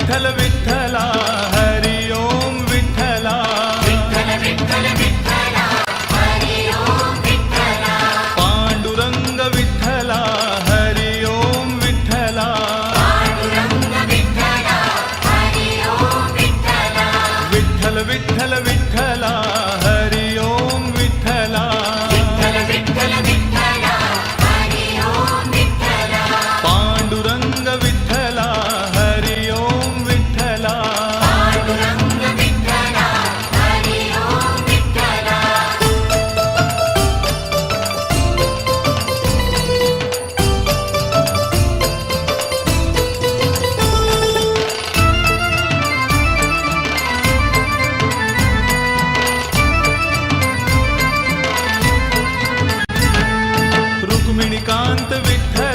Vitthal Vitthala Hari Om Vitthala Vitthal Vitthal Vitthala Hari Om Vitthala Panduranga Vitthala Hari Om Vitthala Panduranga Vitthala Hari Om Vitthala Vitthal Vitthal Vitthala Hari Om Vitthala Vitthal Vitthal Vitthala Hari Om Vitthala Panduranga Vitthala Hari Om Vitthala Panduranga Vitthala Hari Om Vitthala रुक्मिणीकांत Vitthal